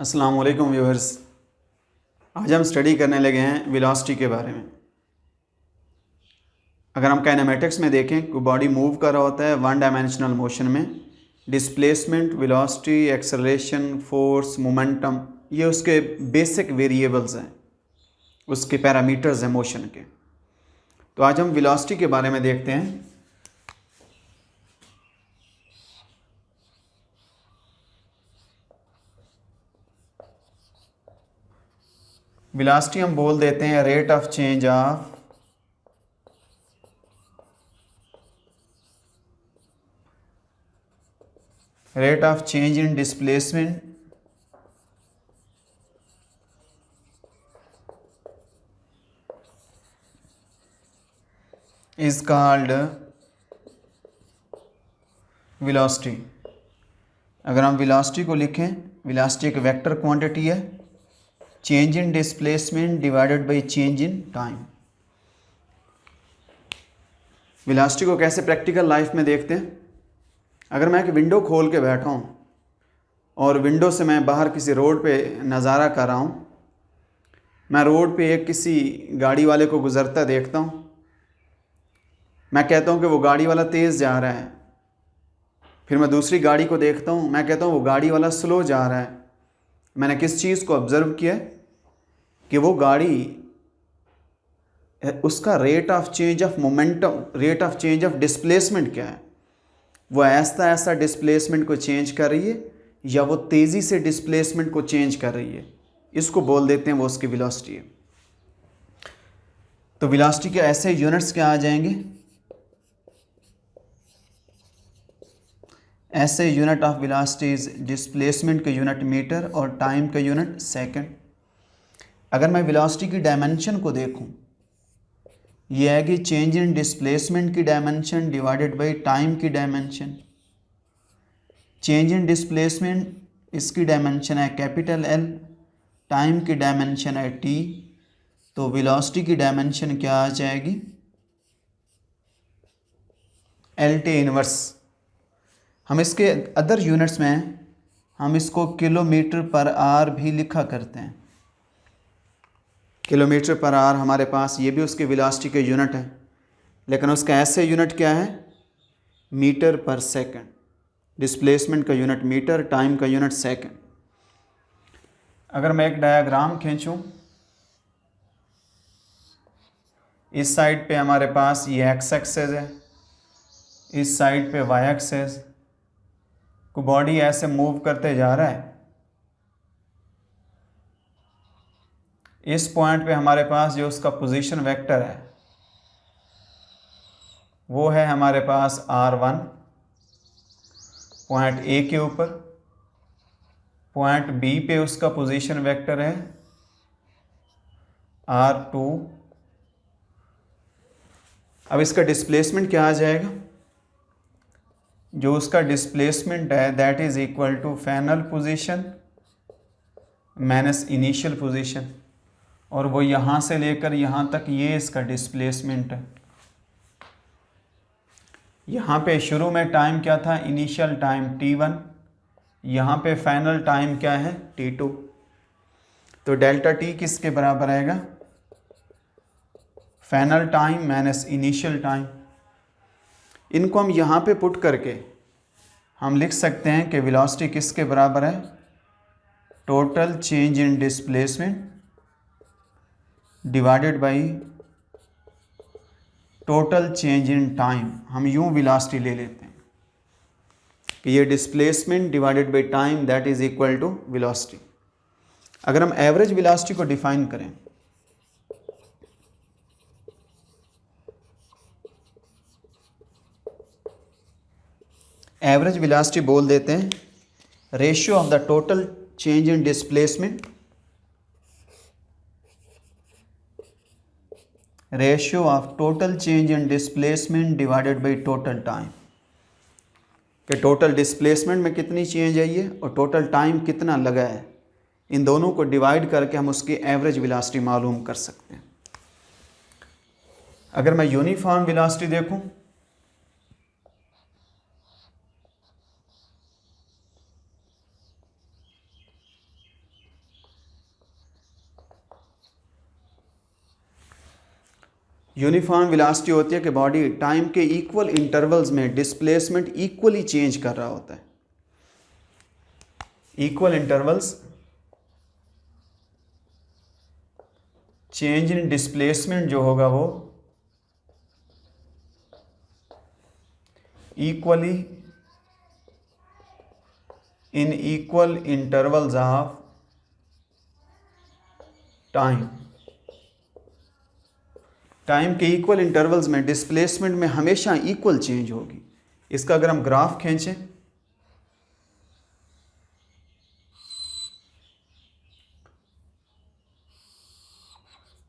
अस्सलाम वालेकुम व्यूअर्स। आज हम स्टडी करने लगे हैं वेलोसिटी के बारे में। अगर हम काइनेमेटिक्स में देखें कोई बॉडी मूव कर रहा होता है वन डायमेंशनल मोशन में, displacement, velocity, acceleration, force, momentum, ये उसके बेसिक वेरिएबल्स हैं, उसके पैरामीटर्स हैं मोशन के। तो आज हम वेलोसिटी के बारे में देखते हैं। वेलोसिटी हम बोल देते हैं rate of change of in displacement is called velocity। अगर हम वेलोसिटी को लिखें, वेलोसिटी एक वेक्टर क्वांटिटी है, change in displacement divided by change in time. Velocity को कैसे प्रैक्टिकल लाइफ में देखते हैं। अगर मैं एक विंडो खोल के बैठा हूँ और विंडो से मैं बाहर किसी रोड पे नज़ारा कर रहा हूँ, मैं रोड पे एक किसी गाड़ी वाले को गुज़रता देखता हूँ, मैं कहता हूँ कि वो गाड़ी वाला तेज़ जा रहा है। फिर मैं दूसरी गाड़ी को देखता हूँ, मैं कहता हूँ वो गाड़ी वाला स्लो जा रहा है। मैंने किस चीज़ को ऑब्ज़र्व किया कि वो गाड़ी, उसका rate of change of momentum, rate of change of displacement क्या है। वो ऐसा ऐसा डिस्प्लेसमेंट को चेंज कर रही है या वो तेज़ी से डिस्प्लेसमेंट को चेंज कर रही है, इसको बोल देते हैं वो उसकी वेलोसिटी है। तो वेलोसिटी के ऐसे यूनिट्स क्या आ जाएंगे, ऐसे unit of velocity is displacement का यूनिट मीटर और टाइम का यूनिट सेकंड। अगर मैं वेलोसिटी की डायमेंशन को देखूं, ये है कि चेंज इन डिस्प्लेसमेंट की डायमेंशन डिवाइडेड बाय टाइम की डायमेंशन। चेंज इन डिस्प्लेसमेंट इसकी डायमेंशन है कैपिटल एल, टाइम की डायमेंशन है टी, तो वेलोसिटी की डायमेंशन क्या आ जाएगी, एल टी इनवर्स। हम इसके अदर यूनिट्स में हम इसको किलोमीटर पर आवर भी लिखा करते हैं। किलोमीटर पर आवर हमारे पास ये भी उसके वेलोसिटी के यूनिट है, लेकिन उसका ऐसे यूनिट क्या है, मीटर पर सेकंड। डिस्प्लेसमेंट का यूनिट मीटर, टाइम का यूनिट सेकंड। अगर मैं एक डायग्राम खींचूं, इस साइड पे हमारे पास ये एक्स एक्सेस है, इस साइड पे वाई एक्सेस, को बॉडी ऐसे मूव करते जा रहा है। इस पॉइंट पे हमारे पास जो उसका पोजीशन वेक्टर है वो है हमारे पास R1 पॉइंट ए के ऊपर, पॉइंट बी पे उसका पोजीशन वेक्टर है R2। अब इसका डिस्प्लेसमेंट क्या आ जाएगा, जो उसका डिस्प्लेसमेंट है that is equal to final position minus initial position, और वो यहाँ से लेकर यहाँ तक ये इसका डिस्प्लेसमेंट है। यहाँ पे शुरू में टाइम क्या था, इनिशियल टाइम t1, यहाँ पे फाइनल टाइम क्या है t2। तो डेल्टा t किसके बराबर आएगा, final time minus initial time. इनको हम यहाँ पे पुट करके हम लिख सकते हैं कि वेलोसिटी किसके बराबर है, total change in displacement divided by total change in time. हम यूँ वेलोसिटी ले लेते हैं कि ये displacement divided by time that is equal to velocity. अगर हम एवरेज वेलोसिटी को डिफाइन करें, एवरेज वेलोसिटी बोल देते हैं ratio of the total change in displacement, ratio of total change in displacement divided by total time, कि total displacement में कितनी चेंज आई है और टोटल टाइम कितना लगा है, इन दोनों को डिवाइड करके हम उसकी एवरेज वेलोसिटी मालूम कर सकते हैं। अगर मैं यूनिफॉर्म वेलोसिटी देखूं, यूनिफॉर्म वेलोसिटी होती है कि बॉडी टाइम के इक्वल इंटरवल्स में डिस्प्लेसमेंट इक्वली चेंज कर रहा होता है। Equal intervals change in displacement जो होगा वो equally in equal intervals of time. Time के इक्वल इंटरवल्स में डिस्प्लेसमेंट में हमेशा इक्वल चेंज होगी। इसका अगर हम ग्राफ खींचें,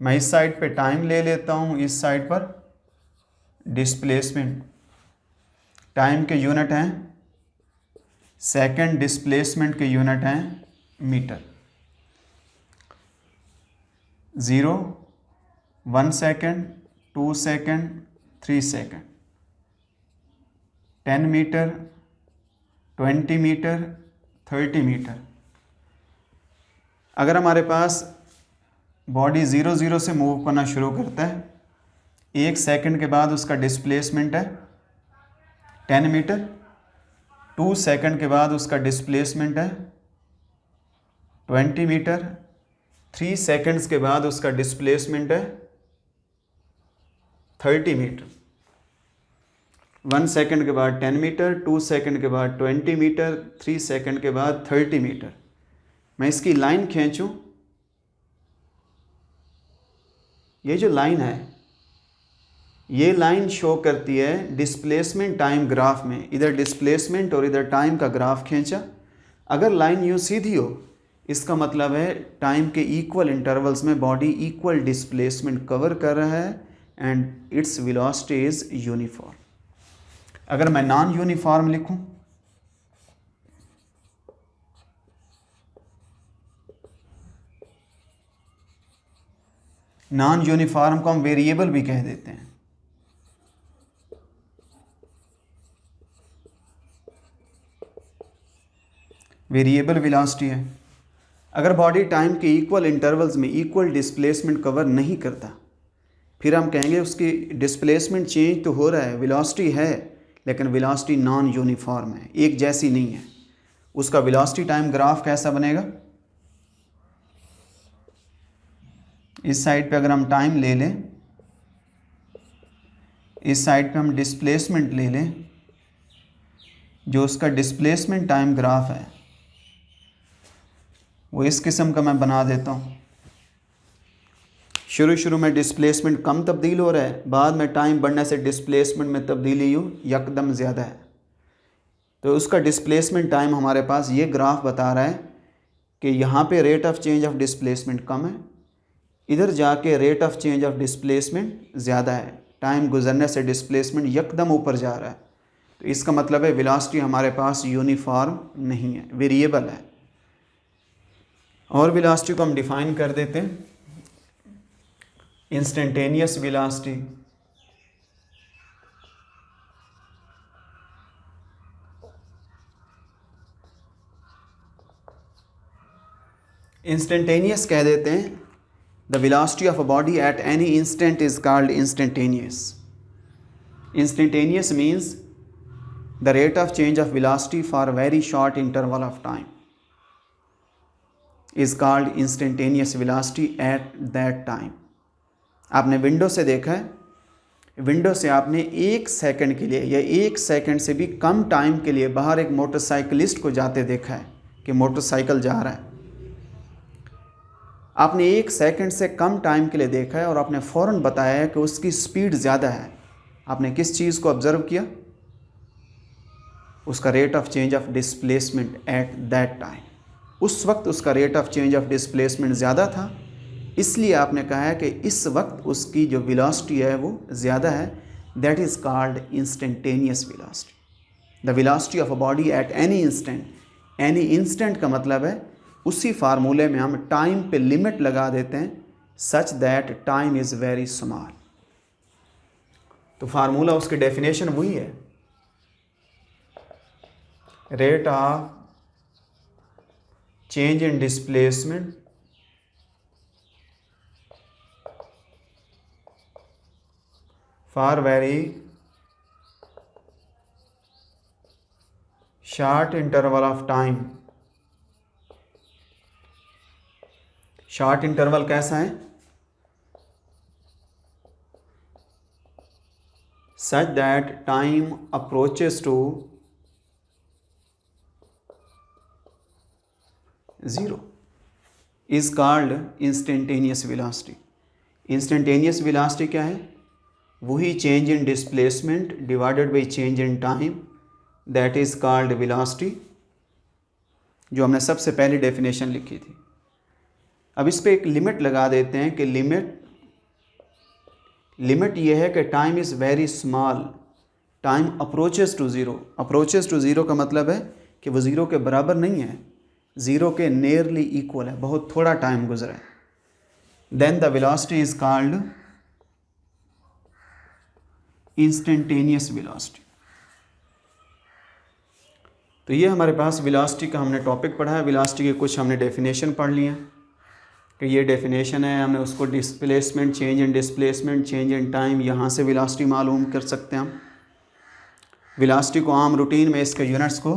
मैं इस साइड पे टाइम ले लेता हूं, इस साइड पर डिस्प्लेसमेंट। टाइम के यूनिट हैं सेकंड, डिस्प्लेसमेंट के यूनिट हैं metre. 0, 1 second, 2 second, 3 second, 10 metre, 20 metre, 30 metre. अगर हमारे पास बॉडी 0 0 से मूव करना शुरू करता है, 1 सेकेंड के बाद उसका डिस्प्लेसमेंट है 10 मीटर, 2 सेकेंड के बाद उसका डिस्प्लेसमेंट है 20 मीटर, 3 सेकेंड्स के बाद उसका डिस्प्लेसमेंट है 30 मीटर। 1 सेकेंड के बाद 10 मीटर, 2 सेकेंड के बाद 20 मीटर, 3 सेकेंड के बाद 30 मीटर। मैं इसकी लाइन खींचूं, ये जो लाइन है ये लाइन शो करती है डिस्प्लेसमेंट टाइम ग्राफ में। इधर डिस्प्लेसमेंट और इधर टाइम का ग्राफ खींचा। अगर लाइन यूँ सीधी हो, इसका मतलब है टाइम के इक्वल इंटरवल्स में बॉडी इक्वल डिस्प्लेसमेंट कवर कर रहा है and its velocity is uniform. अगर मैं नॉन यूनिफॉर्म लिखूं, नॉन यूनिफॉर्म को हम वेरिएबल भी कह देते हैं। वेरिएबल वेलोसिटी है। अगर बॉडी टाइम के इक्वल इंटरवल्स में इक्वल डिस्प्लेसमेंट कवर नहीं करता, फिर हम कहेंगे उसकी डिस्प्लेसमेंट चेंज तो हो रहा है, वेलोसिटी है, लेकिन वेलोसिटी नॉन यूनिफॉर्म है, एक जैसी नहीं है। उसका वेलोसिटी टाइम ग्राफ कैसा बनेगा? इस साइड पे अगर हम टाइम ले लें, इस साइड पे हम डिस्प्लेसमेंट ले लें, जो उसका डिस्प्लेसमेंट टाइम ग्राफ है वो इस किस्म का मैं बना देता हूँ। शुरू में डिस्प्लेसमेंट कम तब्दील हो रहा है, बाद में टाइम बढ़ने से डिस्प्लेसमेंट में तब्दीली यूँ यकदम ज़्यादा है। तो उसका डिस्प्लेसमेंट टाइम हमारे पास ये ग्राफ बता रहा है कि यहाँ पे rate of change of displacement कम है, इधर जाके rate of change of displacement ज़्यादा है। टाइम गुजरने से डिस्प्लेसमेंट यकदम ऊपर जा रहा है। तो इसका मतलब है वेलोसिटी हमारे पास यूनिफॉर्म नहीं है, वेरिएबल है। और वेलोसिटी को हम डिफाइन कर देते हैं, इंस्टेंटेनियस वेलोसिटी। इंस्टेंटेनियस कह देते हैं, the velocity of a body at any instant is called instantaneous. Instantaneous means the rate of change of velocity for very short interval of time is called instantaneous velocity at that time. आपने window से देखा है, window से आपने 1 second के लिए या 1 second से भी कम टाइम के लिए बाहर एक मोटरसाइकिलिस्ट को जाते देखा है कि मोटरसाइकिल जा रहा है। आपने 1 सेकंड से कम टाइम के लिए देखा है और आपने फ़ौरन बताया है कि उसकी स्पीड ज़्यादा है। आपने किस चीज़ को ऑब्ज़र्व किया? उसका rate of change of displacement at that time. उस वक्त उसका rate of change of displacement ज़्यादा था, इसलिए आपने कहा है कि इस वक्त उसकी जो वेलोसिटी है वो ज़्यादा है। That is called instantaneous velocity. The velocity of a body at any instant. Any instant का मतलब है उसी फार्मूले में हम टाइम पे लिमिट लगा देते हैं, such that time is very small. तो फार्मूला, उसकी डेफिनेशन वही है, rate of change in displacement for very short interval of time. Short interval कैसा है? such that time approaches to 0 is called instantaneous velocity। instantaneous velocity क्या है? वही change in displacement divided by change in time, that is called velocity, जो हमने सबसे पहली definition लिखी थी। अब इस पे एक लिमिट लगा देते हैं कि लिमिट ये है कि time is very small, time approaches to zero. Approaches to zero का मतलब है कि वो ज़ीरो के बराबर नहीं है, ज़ीरो के नियरली इक्वल है, बहुत थोड़ा टाइम गुजरा है। Then the velocity is called instantaneous velocity. तो ये हमारे पास वेलोसिटी का हमने टॉपिक पढ़ा है। वेलोसिटी के कुछ हमने डेफिनेशन पढ़ लिए हैं कि ये डेफिनेशन है, हमने उसको displacement, change in displacement, change in time, यहाँ से वेलोसिटी मालूम कर सकते हैं हम। वेलोसिटी को आम रूटीन में इसके यूनिट्स को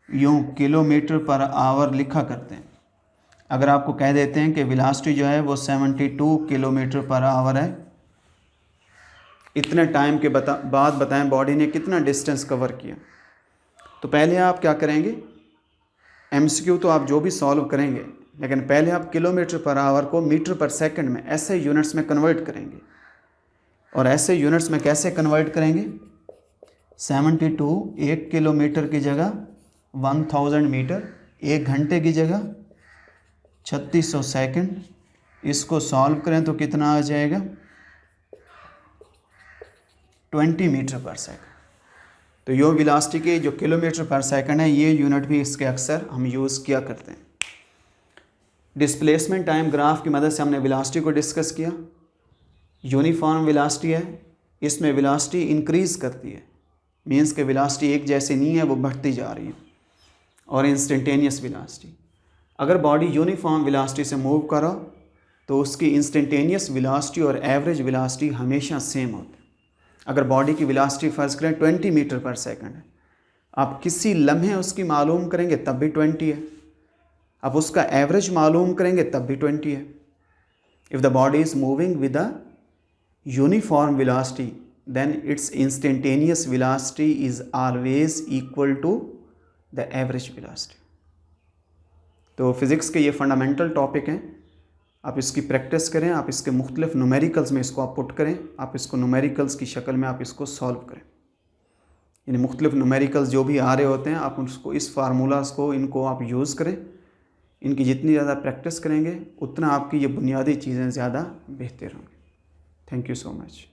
यूँ किलोमीटर पर आवर लिखा करते हैं। अगर आपको कह देते हैं कि वेलोसिटी जो है वो 72 किलोमीटर पर आवर है, इतने टाइम के बाद बताएं बॉडी ने कितना डिस्टेंस कवर किया, तो पहले आप क्या करेंगे? एमसीक्यू तो आप जो भी सॉल्व करेंगे, लेकिन पहले आप किलोमीटर पर आवर को मीटर पर सेकंड में ऐसे यूनिट्स में कन्वर्ट करेंगे। और ऐसे यूनिट्स में कैसे कन्वर्ट करेंगे? 72 1 किलोमीटर की जगह 1000 मीटर, 1 घंटे की जगह 3600 सेकंड। इसको सॉल्व करें तो कितना आ जाएगा? 20 मीटर पर सेकंड। तो यो वेलोसिटी के जो किलोमीटर पर सेकंड है, ये यूनिट भी इसके अक्सर हम यूज़ किया करते हैं। डिस्प्लेसमेंट टाइम ग्राफ की मदद से हमने वेलोसिटी को डिस्कस किया। यूनिफॉर्म वेलोसिटी है, इसमें वेलोसिटी इंक्रीज़ करती है, मीन्स के वेलोसिटी एक जैसी नहीं है, वो बढ़ती जा रही है। और इंस्टेंटेनियस वेलोसिटी, अगर बॉडी यूनिफॉर्म वेलोसिटी से मूव करो तो उसकी इंस्टेंटेनियस वेलोसिटी और एवरेज वेलोसिटी हमेशा सेम होती है। अगर बॉडी की वेलोसिटी फ़र्ज़ करें 20 मीटर पर सेकंड है, आप किसी लम्हे उसकी मालूम करेंगे तब भी 20 है, आप उसका एवरेज मालूम करेंगे तब भी 20 है। If the body is moving with a uniform velocity then its instantaneous velocity is always equal to the average velocity. तो फिज़िक्स के ये फंडामेंटल टॉपिक हैं, आप इसकी प्रैक्टिस करें, आप इसके मुख्तलिफ न्यूमेरिकल्स में इसको आप पुट करें, आप इसको न्यूमेरिकल्स की शक्ल में आप इसको सॉल्व करें। यानी मुख्तलिफ न्यूमेरिकल्स जो भी आ रहे होते हैं, आप उसको इस फार्मूलाज को इनको आप यूज़ करें। इनकी जितनी ज़्यादा प्रैक्टिस करेंगे उतना आपकी ये बुनियादी चीज़ें ज़्यादा बेहतर होंगी। Thank you so much.